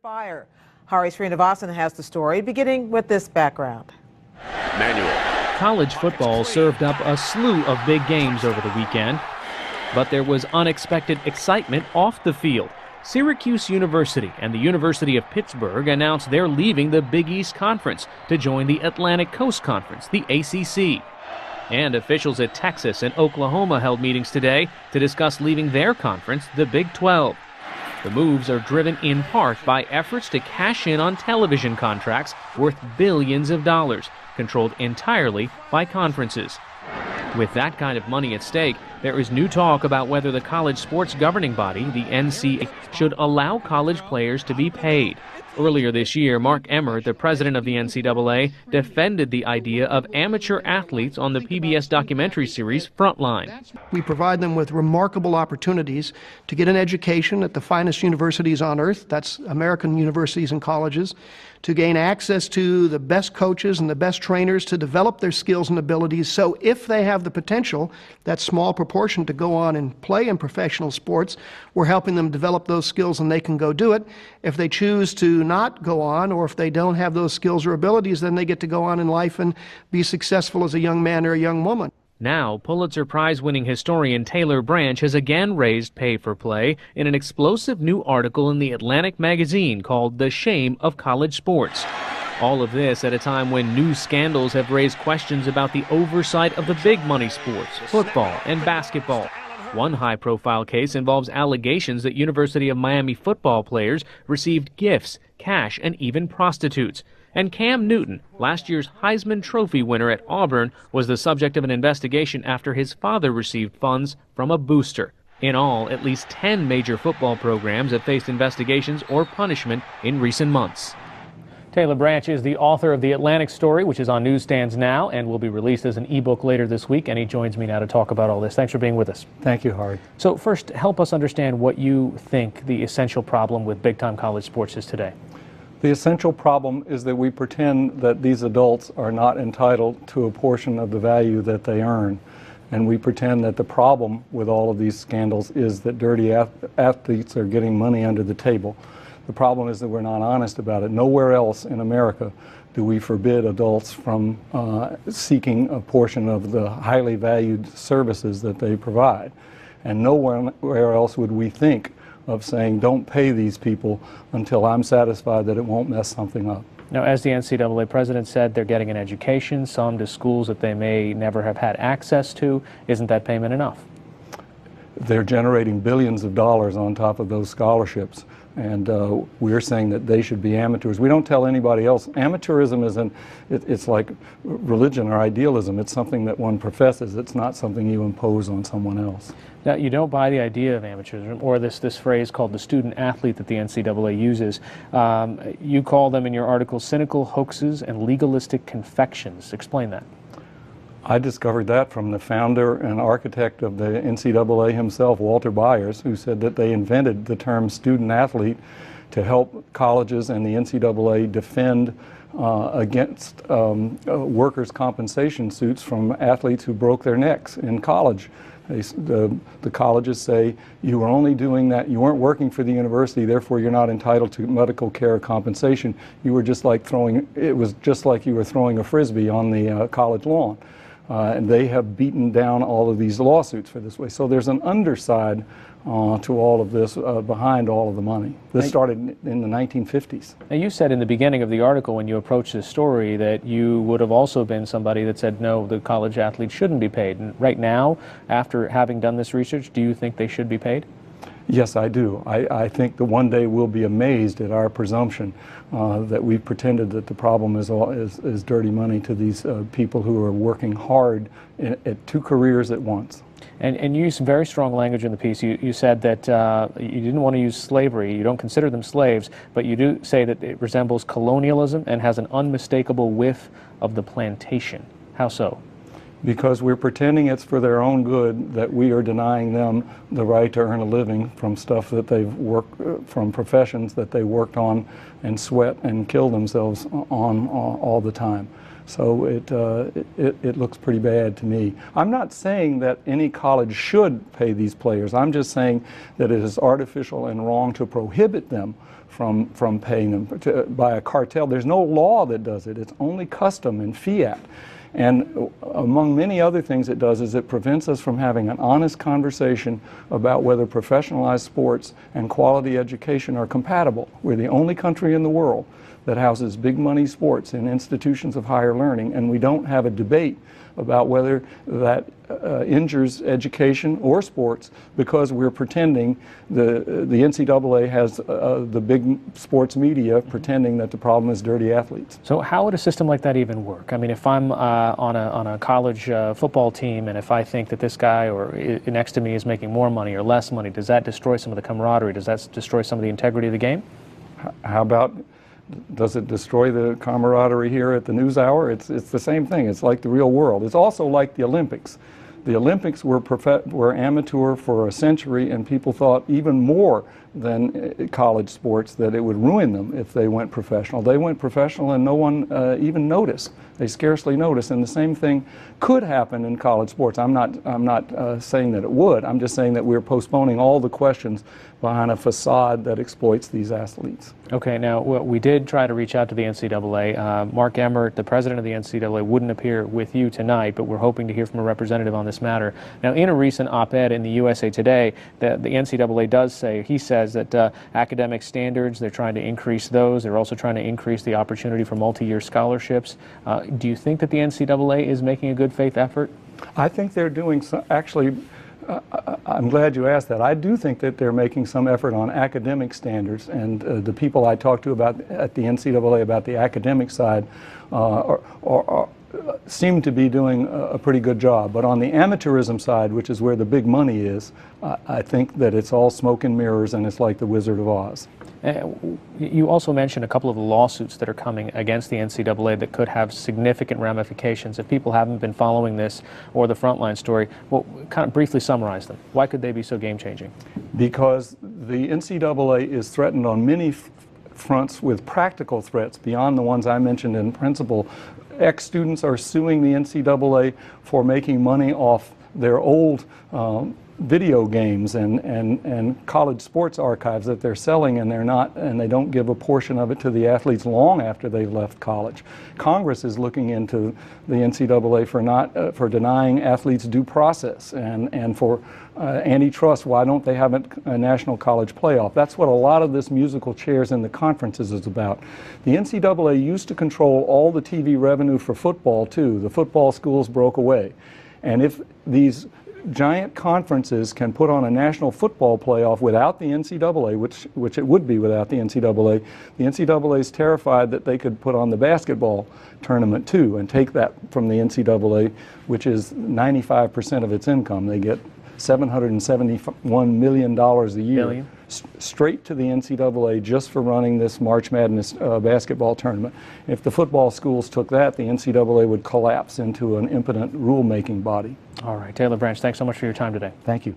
fire. Hari Srinivasan has the story, beginning with this background. College football served up a slew of big games over the weekend, but there was unexpected excitement off the field. Syracuse University and the University of Pittsburgh announced they're leaving the Big East Conference to join the Atlantic Coast Conference, the ACC. And officials at Texas and Oklahoma held meetings today to discuss leaving their conference, the Big 12. The moves are driven in part by efforts to cash in on television contracts worth billions of dollars, controlled entirely by conferences. With that kind of money at stake, there is new talk about whether the college sports governing body, the NCAA, should allow college players to be paid. Earlier this year, Mark Emmert, the president of the NCAA, defended the idea of amateur athletes on the PBS documentary series Frontline. We provide them with remarkable opportunities to get an education at the finest universities on earth, that's American universities and colleges, to gain access to the best coaches and the best trainers to develop their skills and abilities. So if they have the potential, that small proportion, to go on and play in professional sports, we're helping them develop those skills and they can go do it. If they choose to not go on, or if they don't have those skills or abilities, then they get to go on in life and be successful as a young man or a young woman. Now, Pulitzer Prize-winning historian Taylor Branch has again raised pay for play in an explosive new article in the Atlantic magazine called The Shame of College Sports. All of this at a time when new scandals have raised questions about the oversight of the big money sports, football and basketball. One high-profile case involves allegations that University of Miami football players received gifts, cash, and even prostitutes. And Cam Newton, last year's Heisman Trophy winner at Auburn, was the subject of an investigation after his father received funds from a booster. In all, at least 10 major football programs have faced investigations or punishment in recent months. Taylor Branch is the author of The Atlantic Story, which is on newsstands now and will be released as an ebook later this week, and he joins me now to talk about all this. Thanks for being with us. Thank you, Hari. So first, help us understand what you think the essential problem with big-time college sports is today. The essential problem is that we pretend that these adults are not entitled to a portion of the value that they earn. And we pretend that the problem with all of these scandals is that dirty athletes are getting money under the table. The problem is that we're not honest about it. Nowhere else in America do we forbid adults from seeking a portion of the highly valued services that they provide. And nowhere else would we think of saying, don't pay these people until I'm satisfied that it won't mess something up. Now, as the NCAA president said, they're getting an education, some to schools that they may never have had access to. Isn't that payment enough? They're generating billions of dollars on top of those scholarships. And we're saying that they should be amateurs. We don't tell anybody else. Amateurism it's like religion or idealism. It's something that one professes. It's not something you impose on someone else. Now, you don't buy the idea of amateurism, or this phrase called the student athlete that the NCAA uses. You call them in your article cynical hoaxes and legalistic confections. Explain that. I discovered that from the founder and architect of the NCAA himself, Walter Byers, who said that they invented the term student athlete to help colleges and the NCAA defend against workers' compensation suits from athletes who broke their necks in college. The colleges say, you were only doing that, you weren't working for the university, therefore you're not entitled to medical care or compensation. You were just like it was just like you were throwing a frisbee on the college lawn. And they have beaten down all of these lawsuits for this way. So there's an underside to all of this behind all of the money. This started in the 1950s. Now, you said in the beginning of the article when you approached this story that you would have also been somebody that said, no, the college athletes shouldn't be paid. And right now, after having done this research, do you think they should be paid? Yes, I do. I think that one day we'll be amazed at our presumption that we've pretended that the problem is dirty money to these people who are working hard at two careers at once. And you used some very strong language in the piece. You said that you didn't want to use slavery. You don't consider them slaves, but you do say that it resembles colonialism and has an unmistakable whiff of the plantation. How so? Because we're pretending it's for their own good that we are denying them the right to earn a living from stuff that they've worked, from professions that they worked on and sweat and kill themselves on all the time. So it looks pretty bad to me. I'm not saying that any college should pay these players. I'm just saying that it is artificial and wrong to prohibit them from paying them by a cartel. There's no law that does it. It's only custom and fiat. And among many other things it does is it prevents us from having an honest conversation about whether professionalized sports and quality education are compatible. We're the only country in the world that houses big money sports in institutions of higher learning, and we don't have a debate about whether that injures education or sports because we're pretending the NCAA has the big sports media pretending that the problem is dirty athletes. So how would a system like that even work? I mean, if I'm on a college football team and if I think that this guy or next to me is making more money or less money, does that destroy some of the camaraderie? Does that destroy some of the integrity of the game? How about, does it destroy the camaraderie here at the NewsHour? It's the same thing. It's like the real world. It's also like the Olympics. The Olympics were amateur for a century, and people thought even more than college sports that it would ruin them if they went professional. They went professional and no one even noticed. They scarcely noticed, and the same thing could happen in college sports. I'm not saying that it would. I'm just saying that we're postponing all the questions behind a facade that exploits these athletes. Okay, now we did try to reach out to the NCAA. Mark Emmert, the president of the NCAA, wouldn't appear with you tonight, but we're hoping to hear from a representative on this matter. Now, in a recent op-ed in the USA Today, the NCAA does say, he says that academic standards, they're trying to increase those. They're also trying to increase the opportunity for multi-year scholarships. Do you think that the NCAA is making a good faith effort? I think they're doing some, actually, I'm glad you asked that. I do think that they're making some effort on academic standards, and the people I talked to about at the NCAA about the academic side seem to be doing a pretty good job. But on the amateurism side, which is where the big money is, I think that it's all smoke and mirrors, and it's like the Wizard of Oz. You also mentioned a couple of lawsuits that are coming against the NCAA that could have significant ramifications. If people haven't been following this or the Frontline story, well, kind of briefly summarize them. Why could they be so game-changing? Because the NCAA is threatened on many fronts with practical threats beyond the ones I mentioned in principle. Ex-students are suing the NCAA for making money off their old video games and college sports archives that they're selling, and they don't give a portion of it to the athletes long after they've left college. Congress is looking into the NCAA for denying athletes due process and for antitrust. Why don't they have a national college playoff? That's what a lot of this musical chairs in the conferences is about. The NCAA used to control all the TV revenue for football too. The football schools broke away, and if these giant conferences can put on a national football playoff without the NCAA, which it would be without the NCAA is terrified that they could put on the basketball tournament too and take that from the NCAA, which is 95% of its income. They get $771 million a year straight to the NCAA just for running this March Madness basketball tournament. If the football schools took that, the NCAA would collapse into an impotent rule-making body. All right, Taylor Branch, thanks so much for your time today. Thank you.